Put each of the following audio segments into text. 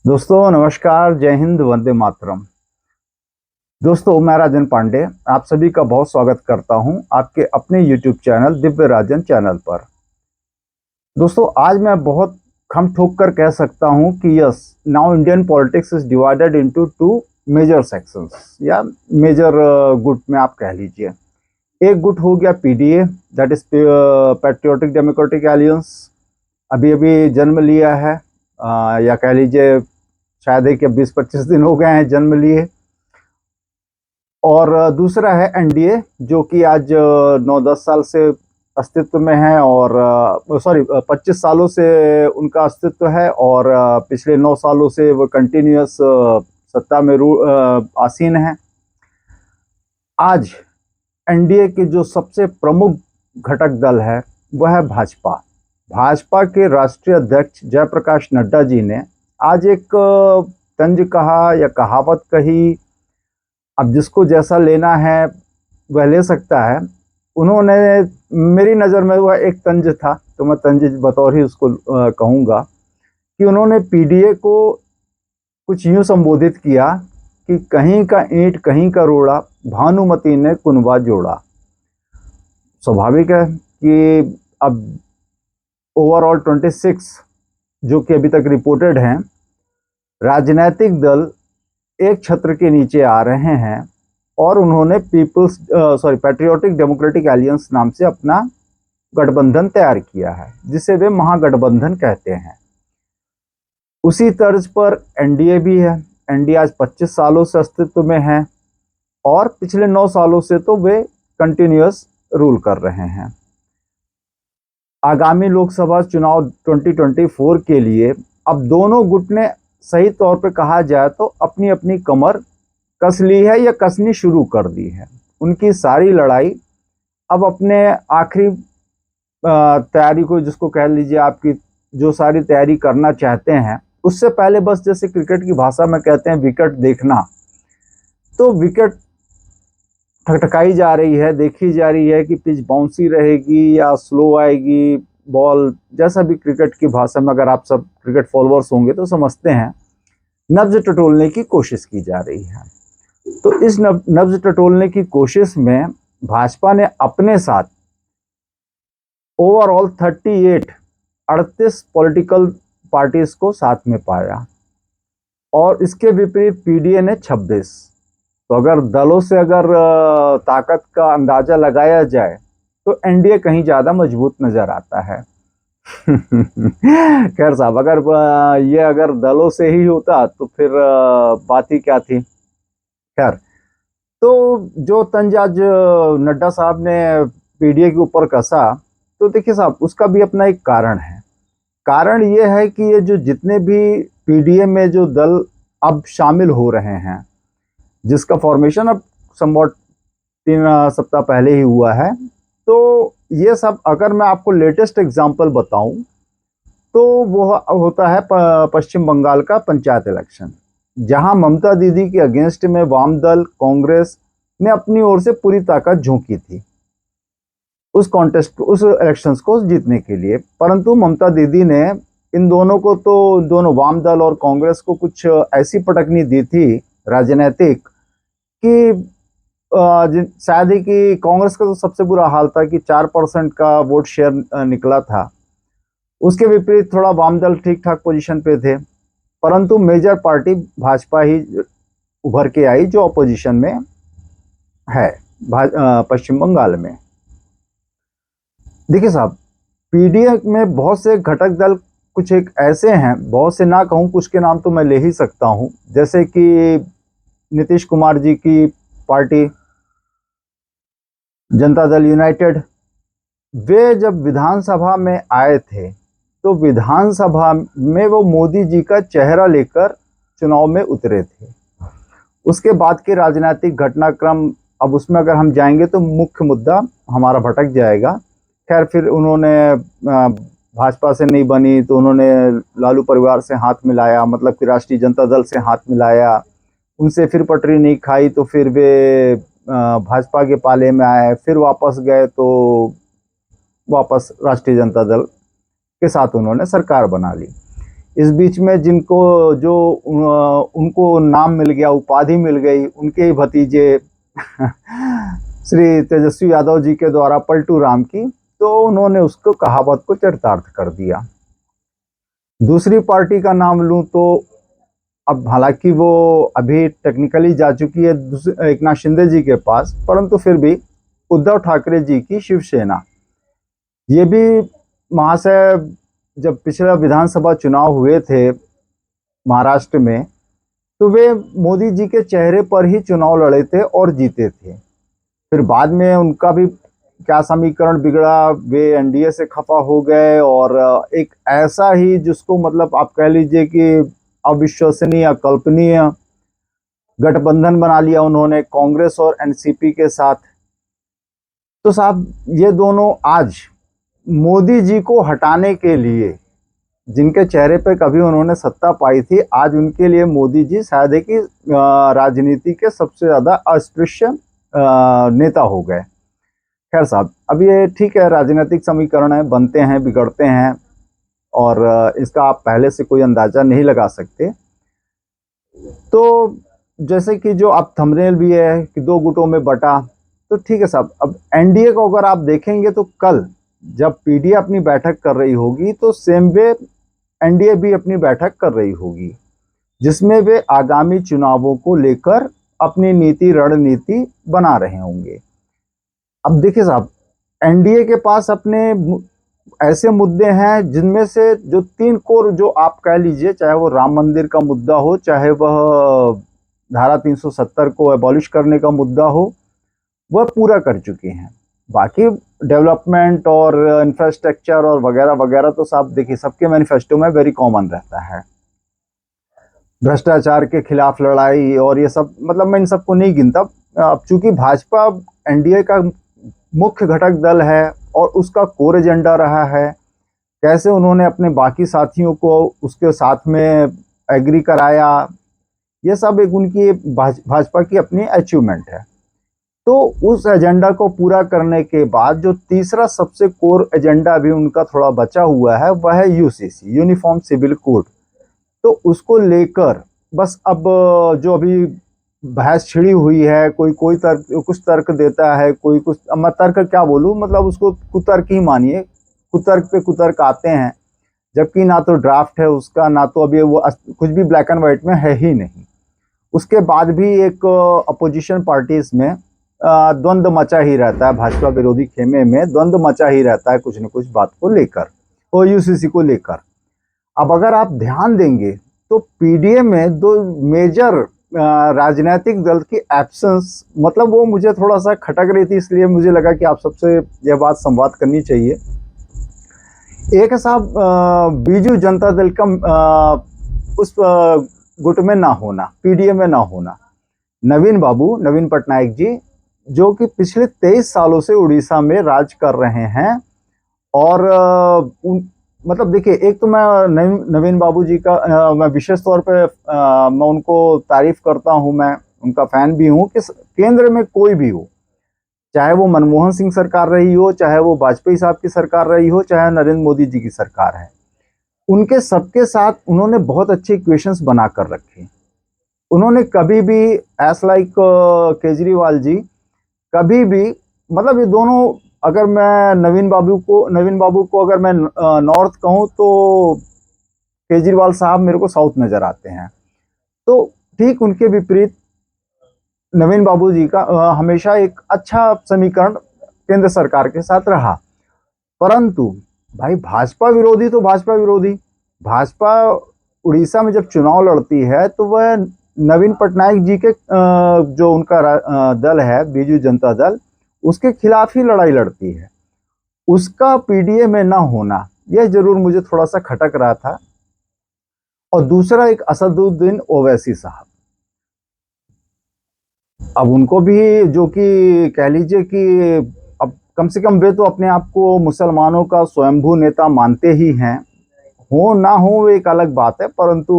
दोस्तों नमस्कार, जय हिंद, वंदे मातरम। दोस्तों मैं राजन पांडे आप सभी का बहुत स्वागत करता हूं आपके अपने YouTube चैनल दिव्य राजन चैनल पर। दोस्तों आज मैं बहुत खम ठोक कर कह सकता हूं कि yes, now Indian politics is divided into two major sections या मेजर गुट में आप कह लीजिए। एक गुट हो गया PDA, that is patriotic democratic alliance, अभी अभी जन्म लिया है, या कह लीजिए शायद ही कि 20-25 दिन हो गए हैं जन्म लिए। और दूसरा है एनडीए, जो कि आज 9-10 साल से अस्तित्व में है, और 25 सालों से उनका अस्तित्व है, और पिछले 9 सालों से वो कंटिन्यूअस सत्ता में आसीन है। आज एनडीए के जो सबसे प्रमुख घटक दल है वह है भाजपा। भाजपा के राष्ट्रीय अध्यक्ष जयप्रकाश नड्डा जी ने आज एक तंज कहा या कहावत कही, अब जिसको जैसा लेना है वह ले सकता है। उन्होंने, मेरी नज़र में वह एक तंज था, तो मैं तंज बतौर ही उसको कहूँगा कि उन्होंने पीडीए को कुछ यूँ संबोधित किया कि कहीं का ईंट कहीं का रोड़ा, भानुमति ने कुनबा जोड़ा। स्वाभाविक है कि अब ओवरऑल 26 जो कि अभी तक रिपोर्टेड हैं राजनीतिक दल एक छत्र के नीचे आ रहे हैं, और उन्होंने पैट्रियोटिक डेमोक्रेटिक एलियंस नाम से अपना गठबंधन तैयार किया है, जिसे वे महागठबंधन कहते हैं। उसी तर्ज पर एनडीए भी है। एनडीए आज 25 सालों से अस्तित्व में है, और पिछले 9 सालों से तो वे कंटिन्यूअस रूल कर रहे हैं। आगामी लोकसभा चुनाव 2024 के लिए अब दोनों गुट ने सही तौर पे कहा जाए तो अपनी अपनी कमर कस ली है या कसनी शुरू कर दी है। उनकी सारी लड़ाई अब अपने आखिरी तैयारी को, जिसको कह लीजिए आपकी जो सारी तैयारी करना चाहते हैं, उससे पहले बस जैसे क्रिकेट की भाषा में कहते हैं विकेट देखना, तो विकेट ठकठकाई जा रही है, देखी जा रही है कि पिच बाउंसी रहेगी या स्लो आएगी बॉल, जैसा भी क्रिकेट की भाषा में, अगर आप सब क्रिकेट फॉलोअर्स होंगे तो समझते हैं, नब्ज टटोलने की कोशिश की जा रही है। तो इस नब्ज टटोलने की कोशिश में भाजपा ने अपने साथ ओवरऑल 38 पॉलिटिकल पार्टीज को साथ में पाया, और इसके विपरीत पीडीए ने 26। तो अगर दलों से ताकत का अंदाजा लगाया जाए तो एनडीए कहीं ज्यादा मजबूत नजर आता है। खैर साहब, अगर दलों से ही होता तो फिर बात ही क्या थी। खैर, तो जो तंज आज नड्डा साहब ने पीडीए के ऊपर कसा, तो देखिए साहब, उसका भी अपना एक कारण है। कारण ये है कि ये जो जितने भी पीडीए में जो दल अब शामिल हो रहे हैं, जिसका फॉर्मेशन अब समवॉट 3 सप्ताह पहले ही हुआ है, तो ये सब, अगर मैं आपको लेटेस्ट एग्जांपल बताऊं तो वो होता है पश्चिम बंगाल का पंचायत इलेक्शन, जहां ममता दीदी के अगेंस्ट में वाम दल कांग्रेस ने अपनी ओर से पूरी ताकत झोंकी थी उस इलेक्शंस को जीतने के लिए। परंतु ममता दीदी ने इन दोनों को, तो दोनों वाम दल और कांग्रेस को, कुछ ऐसी पटकनी दी थी राजनीतिक कि शायद ही कि कांग्रेस का तो सबसे बुरा हाल था कि 4% का वोट शेयर निकला था। उसके विपरीत थोड़ा वाम दल ठीक ठाक पोजीशन पे थे, परंतु मेजर पार्टी भाजपा ही उभर के आई, जो अपोजिशन में है पश्चिम बंगाल में। देखिए साहब, पीडीए में बहुत से घटक दल कुछ एक ऐसे हैं, बहुत से ना कहूं, कुछ के नाम तो मैं ले ही सकता हूं, जैसे कि नीतीश कुमार जी की पार्टी जनता दल यूनाइटेड। वे जब विधानसभा में आए थे तो विधानसभा में वो मोदी जी का चेहरा लेकर चुनाव में उतरे थे। उसके बाद के राजनीतिक घटनाक्रम, अब उसमें अगर हम जाएंगे तो मुख्य मुद्दा हमारा भटक जाएगा। खैर, फिर उन्होंने भाजपा से नहीं बनी तो उन्होंने लालू परिवार से हाथ मिलाया, मतलब कि राष्ट्रीय जनता दल से हाथ मिलाया। उनसे फिर पटरी नहीं खाई तो फिर वे भाजपा के पाले में आए, फिर वापस गए तो वापस राष्ट्रीय जनता दल के साथ उन्होंने सरकार बना ली। इस बीच में जिनको जो उनको नाम मिल गया, उपाधि मिल गई, उनके ही भतीजे श्री तेजस्वी यादव जी के द्वारा पलटू राम की, तो उन्होंने उसको कहावत को चरितार्थ कर दिया। दूसरी पार्टी का नाम लूं तो अब हालांकि वो अभी टेक्निकली जा चुकी है एकनाथ शिंदे जी के पास, परंतु फिर भी उद्धव ठाकरे जी की शिवसेना, ये भी महाशय जब पिछला विधानसभा चुनाव हुए थे महाराष्ट्र में, तो वे मोदी जी के चेहरे पर ही चुनाव लड़े थे और जीते थे। फिर बाद में उनका भी क्या समीकरण बिगड़ा, वे एनडीए से खफा हो गए और एक ऐसा ही जिसको मतलब आप कह लीजिए कि अविश्वसनीय, अकल्पनीय गठबंधन बना लिया उन्होंने कांग्रेस और एनसीपी के साथ। तो साहब ये दोनों आज मोदी जी को हटाने के लिए, जिनके चेहरे पे कभी उन्होंने सत्ता पाई थी, आज उनके लिए मोदी जी शायद है कि राजनीति के सबसे ज्यादा अस्पृश्य नेता हो गए। खैर साहब, अब ये ठीक है, राजनीतिक समीकरण है, बनते हैं, बिगड़ते हैं, और इसका आप पहले से कोई अंदाजा नहीं लगा सकते। तो जैसे कि जो आप थंबनेल भी है कि दो गुटों में बटा, तो ठीक है साहब। अब एनडीए को अगर आप देखेंगे तो कल जब पीडीए अपनी बैठक कर रही होगी, तो सेम वे एनडीए भी अपनी बैठक कर रही होगी, जिसमें वे आगामी चुनावों को लेकर अपनी नीति, रणनीति बना रहे होंगे। अब देखिए साहब, एनडीए के पास अपने ऐसे मुद्दे हैं जिनमें से जो 3 कोर, जो आप कह लीजिए, चाहे वो राम मंदिर का मुद्दा हो, चाहे वह धारा 370 को एबॉलिश करने का मुद्दा हो, वह पूरा कर चुके हैं। बाकी डेवलपमेंट और इंफ्रास्ट्रक्चर और वगैरह वगैरह तो साहब देखिए सबके मैनिफेस्टो में वेरी कॉमन रहता है। भ्रष्टाचार के खिलाफ लड़ाई और ये सब, मतलब मैं इन सबको नहीं गिनता। अब चूंकि भाजपा एनडीए का मुख्य घटक दल है और उसका कोर एजेंडा रहा है, कैसे उन्होंने अपने बाकी साथियों को उसके साथ में एग्री कराया, ये सब एक उनकी भाजपा की अपनी अचीवमेंट है। तो उस एजेंडा को पूरा करने के बाद जो तीसरा सबसे कोर एजेंडा भी उनका थोड़ा बचा हुआ है, वह है यूसीसी, यूनिफॉर्म सिविल कोड। तो उसको लेकर बस अब जो अभी बहस छिड़ी हुई है, कोई तर्क, कुछ तर्क देता है, कोई कुछ, मैं तर्क क्या बोलूं, मतलब उसको कुतर्क ही मानिए, कुतर्क पे कुतर्क आते हैं, जबकि ना तो ड्राफ्ट है उसका, ना तो अभी वो कुछ भी ब्लैक एंड व्हाइट में है ही नहीं। उसके बाद भी एक अपोजिशन पार्टीज में द्वंद्व मचा ही रहता है, भाजपा विरोधी खेमे में द्वंद्व मचा ही रहता है कुछ न कुछ बात को लेकर और यूसीसी को लेकर। अब अगर आप ध्यान देंगे तो पीडीए में 2 मेजर राजनीतिक दल की एब्सेंस, मतलब वो मुझे थोड़ा सा खटक रही थी, इसलिए मुझे लगा कि आप सबसे यह बात संवाद करनी चाहिए। एक है साहब बीजू जनता दल का उस गुट में ना होना, पीडीए में ना होना। नवीन पटनायक जी, जो कि पिछले 23 सालों से उड़ीसा में राज कर रहे हैं, और मतलब देखिए, एक तो मैं नवीन बाबू जी का मैं विशेष तौर पे मैं उनको तारीफ करता हूं, मैं उनका फैन भी हूं कि केंद्र में कोई भी हो, चाहे वो मनमोहन सिंह सरकार रही हो, चाहे वो वाजपेयी साहब की सरकार रही हो, चाहे नरेंद्र मोदी जी की सरकार है, उनके सबके साथ उन्होंने बहुत अच्छे इक्वेशंस बना कर रखे। उन्होंने कभी भी एस लाइक केजरीवाल जी, कभी भी, मतलब ये दोनों, अगर मैं नवीन बाबू को अगर मैं नॉर्थ कहूं तो केजरीवाल साहब मेरे को साउथ नजर आते हैं। तो ठीक उनके विपरीत नवीन बाबू जी का हमेशा एक अच्छा समीकरण केंद्र सरकार के साथ रहा। परंतु भाई भाजपा विरोधी तो भाजपा विरोधी, भाजपा उड़ीसा में जब चुनाव लड़ती है तो वह नवीन पटनायक जी के जो उनका दल है बीजू जनता दल, उसके खिलाफ ही लड़ाई लड़ती है। उसका पीडीए में ना होना, यह जरूर मुझे थोड़ा सा खटक रहा था। और दूसरा एक असदुद्दीन ओवैसी साहब, अब उनको भी, जो कि कह लीजिए कि अब कम से कम वे तो अपने आप को मुसलमानों का स्वयंभू नेता मानते ही हैं, हो ना हो वो एक अलग बात है, परंतु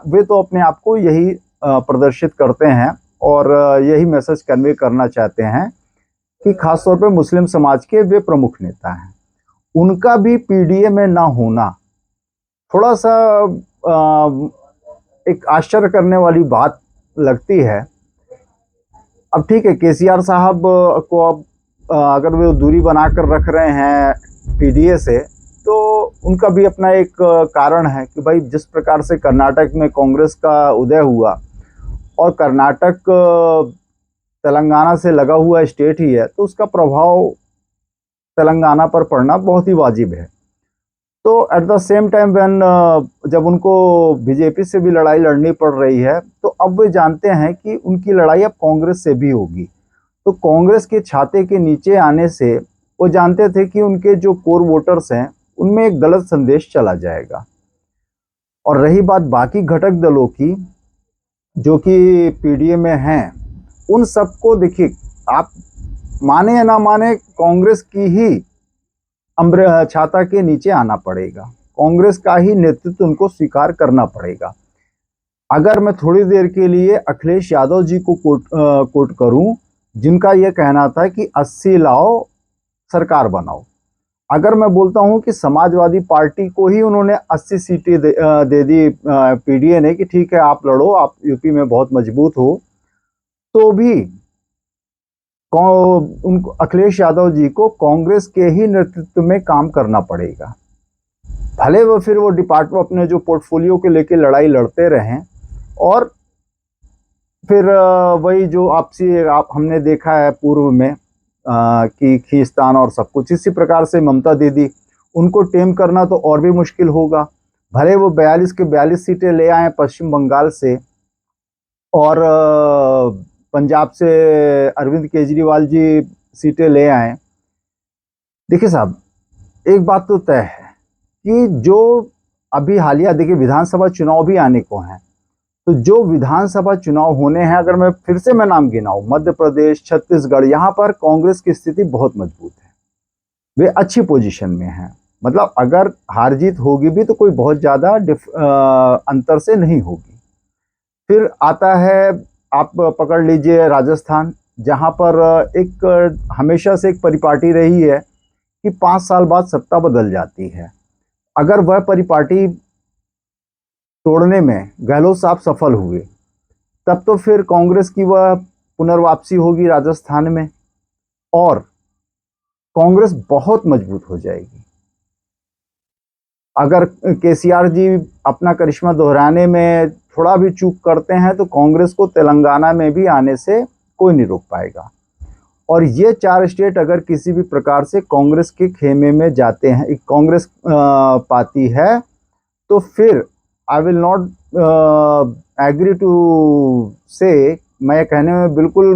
वे तो अपने आप को यही प्रदर्शित करते हैं और यही मैसेज कन्वे करना चाहते हैं कि खासतौर पे मुस्लिम समाज के वे प्रमुख नेता हैं। उनका भी पीडीए में ना होना थोड़ा सा एक आश्चर्य करने वाली बात लगती है। अब ठीक है, केसीआर साहब को अब अगर वो दूरी बनाकर रख रहे हैं पीडीए से, तो उनका भी अपना एक कारण है कि भाई जिस प्रकार से कर्नाटक में कांग्रेस का उदय हुआ, और कर्नाटक तेलंगाना से लगा हुआ स्टेट ही है, तो उसका प्रभाव तेलंगाना पर पड़ना बहुत ही वाजिब है। तो at the same time when जब उनको बीजेपी से भी लड़ाई लड़नी पड़ रही है, तो अब वे जानते हैं कि उनकी लड़ाई अब कांग्रेस से भी होगी। तो कांग्रेस के छाते के नीचे आने से वो जानते थे कि उनके जो कोर वोटर्स हैं उनमें एक गलत संदेश चला जाएगा। और रही बात बाकी घटक दलों की जो कि पीडीए में हैं, उन सबको देखिए, आप माने या ना माने, कांग्रेस की ही छाता के नीचे आना पड़ेगा, कांग्रेस का ही नेतृत्व उनको स्वीकार करना पड़ेगा। अगर मैं थोड़ी देर के लिए अखिलेश यादव जी को कोट करूं, जिनका यह कहना था कि 80 लाओ सरकार बनाओ, अगर मैं बोलता हूं कि समाजवादी पार्टी को ही उन्होंने 80 सीटें दे दी पीडीए ने कि ठीक है आप लड़ो, आप यूपी में बहुत मजबूत हो, तो भी उनको अखिलेश यादव जी को कांग्रेस के ही नेतृत्व में काम करना पड़ेगा। भले वो फिर वो डिपार्टमेंट अपने जो पोर्टफोलियो के लेके लड़ाई लड़ते रहें, और फिर वही जो आपसी आप हमने देखा है पूर्व में कि खींचतान और सब कुछ इसी प्रकार से ममता दीदी, उनको टेम करना तो और भी मुश्किल होगा। भले वो 42 के 42 सीटें ले आए पश्चिम बंगाल से, और पंजाब से अरविंद केजरीवाल जी सीटें ले आए। देखिए साहब, एक बात तो तय है कि जो अभी हालिया देखिए विधानसभा चुनाव भी आने को हैं, तो जो विधानसभा चुनाव होने हैं, अगर मैं फिर से नाम गिनाऊं, मध्य प्रदेश, छत्तीसगढ़, यहाँ पर कांग्रेस की स्थिति बहुत मजबूत है, वे अच्छी पोजीशन में हैं। मतलब अगर हार जीत होगी भी तो कोई बहुत ज्यादा अंतर से नहीं होगी। फिर आता है, आप पकड़ लीजिए राजस्थान, जहां पर एक हमेशा से एक परिपाटी रही है कि 5 साल बाद सत्ता बदल जाती है। अगर वह परिपाटी तोड़ने में गहलोत साहब सफल हुए, तब तो फिर कांग्रेस की वह पुनर्वापसी होगी राजस्थान में, और कांग्रेस बहुत मजबूत हो जाएगी। अगर केसीआर जी अपना करिश्मा दोहराने में थोड़ा भी चूक करते हैं, तो कांग्रेस को तेलंगाना में भी आने से कोई नहीं रोक पाएगा। और ये 4 स्टेट अगर किसी भी प्रकार से कांग्रेस के खेमे में जाते हैं, एक कांग्रेस पाती है, तो फिर I will not agree to say, मैं कहने में बिल्कुल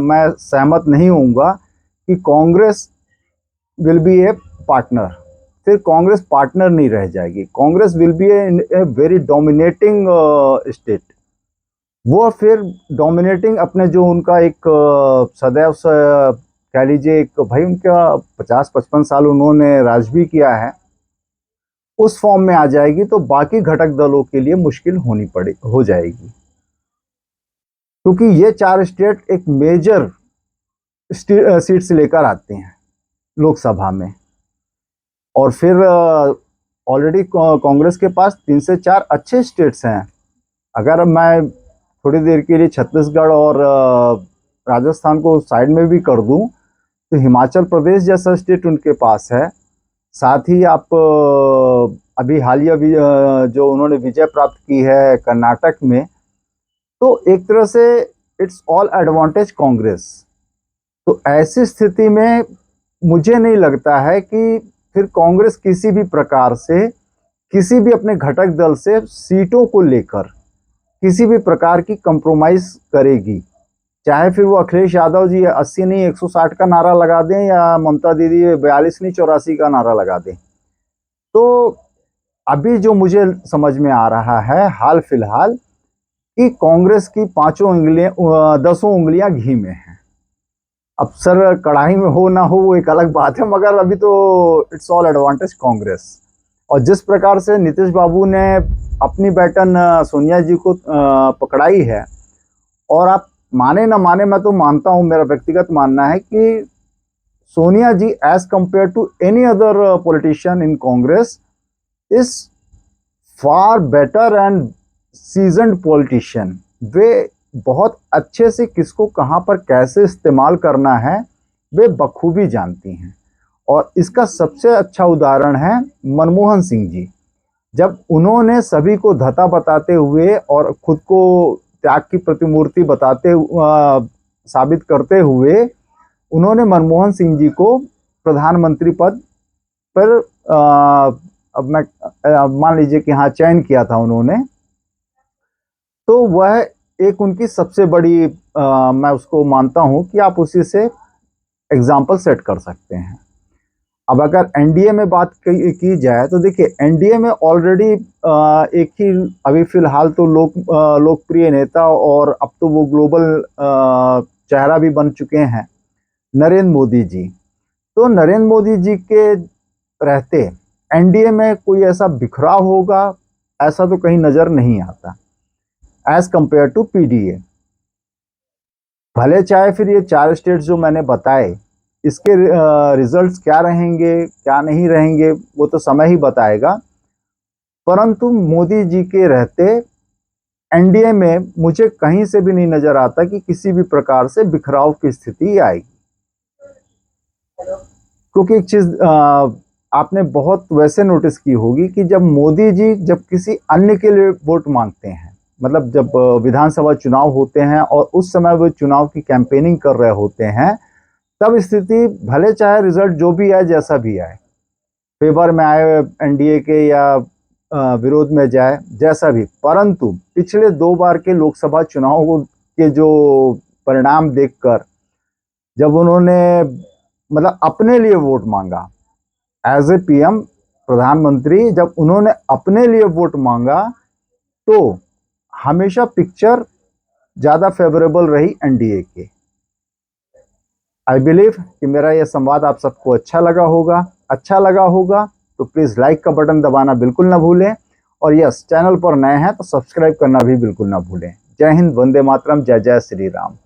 मैं सहमत नहीं होऊंगा कि Congress will be A partner. फिर कांग्रेस पार्टनर नहीं रह जाएगी, Congress will be a very dominating state. वो फिर डोमिनेटिंग अपने जो उनका एक सदैव से कह लीजिए, एक भाई उनका 50-55 साल उन्होंने राज भी किया है, उस फॉर्म में आ जाएगी, तो बाकी घटक दलों के लिए मुश्किल हो जाएगी। क्योंकि ये 4 स्टेट एक मेजर सीट्स लेकर आते हैं लोकसभा में, और फिर ऑलरेडी कांग्रेस के पास 3 से 4 अच्छे स्टेट्स हैं। अगर मैं थोड़ी देर के लिए छत्तीसगढ़ और राजस्थान को साइड में भी कर दूं, तो हिमाचल प्रदेश जैसा स्टेट उनके पास है। साथ ही आप अभी हालिया जो उन्होंने विजय प्राप्त की है कर्नाटक में, तो एक तरह से इट्स ऑल एडवांटेज कांग्रेस। तो ऐसी स्थिति में मुझे नहीं लगता है कि फिर कांग्रेस किसी भी प्रकार से किसी भी अपने घटक दल से सीटों को लेकर किसी भी प्रकार की कंप्रोमाइज करेगी। चाहे फिर वो अखिलेश यादव जी 80 नहीं 160 का नारा लगा दें, या ममता दीदी 42 नहीं 84 का नारा लगा दें। तो अभी जो मुझे समझ में आ रहा है हाल फिलहाल, कि कांग्रेस की 5 उंगलियां 10 उंगलियां घी में हैं। अब सर कढ़ाई में हो ना हो वो एक अलग बात है, मगर अभी तो इट्स ऑल एडवांटेज कांग्रेस। और जिस प्रकार से नीतीश बाबू ने अपनी बैटन सोनिया जी को पकड़ाई है, और आप माने ना माने, मैं तो मानता हूं, मेरा व्यक्तिगत मानना है कि Sonia ji as compared to any other politician in Congress is far better and seasoned politician. वे बहुत अच्छे से किसको कहाँ पर कैसे इस्तेमाल करना है वे बखूबी जानती हैं। और इसका सबसे अच्छा उदाहरण है मनमोहन सिंह जी। जब उन्होंने सभी को धता बताते हुए और खुद को त्याग की प्रतिमूर्ति बताते साबित करते हुए उन्होंने मनमोहन सिंह जी को प्रधानमंत्री पद पर अब मैं मान लीजिए कि हाँ चयन किया था उन्होंने। तो वह एक उनकी सबसे बड़ी मैं उसको मानता हूं कि आप उसी से एग्जाम्पल सेट कर सकते हैं। अब अगर एनडीए में बात की जाए तो देखिए एनडीए में ऑलरेडी एक ही अभी फिलहाल तो लोकप्रिय नेता और अब तो वो ग्लोबल चेहरा भी बन चुके हैं, नरेंद्र मोदी जी। तो नरेंद्र मोदी जी के रहते एनडीए में कोई ऐसा बिखराव होगा ऐसा तो कहीं नजर नहीं आता एज कंपेयर टू पीडीए। भले चाहे फिर ये 4 स्टेट्स जो मैंने बताए इसके रिजल्ट्स क्या रहेंगे क्या नहीं रहेंगे वो तो समय ही बताएगा, परंतु मोदी जी के रहते एनडीए में मुझे कहीं से भी नहीं नजर आता कि किसी भी प्रकार से बिखराव की स्थिति आएगी। क्योंकि एक चीज आपने बहुत वैसे नोटिस की होगी कि जब मोदी जी जब किसी अन्य के लिए वोट मांगते हैं, मतलब जब विधानसभा चुनाव होते हैं और उस समय वो चुनाव की कैंपेनिंग कर रहे होते हैं, तब स्थिति भले चाहे रिजल्ट जो भी आए जैसा भी आए, फेवर में आए एनडीए के या विरोध में जाए जैसा भी, परंतु पिछले 2 बार के लोकसभा चुनाव के जो परिणाम देखकर जब उन्होंने मतलब अपने लिए वोट मांगा एज ए पीएम प्रधानमंत्री, जब उन्होंने अपने लिए वोट मांगा तो हमेशा पिक्चर ज्यादा फेवरेबल रही एनडीए के। आई बिलीव कि मेरा यह संवाद आप सबको अच्छा लगा होगा तो प्लीज लाइक का बटन दबाना बिल्कुल ना भूलें और यस चैनल पर नए हैं तो सब्सक्राइब करना भी बिल्कुल ना भूलें। जय हिंद, वंदे मातरम, जय जय श्री राम।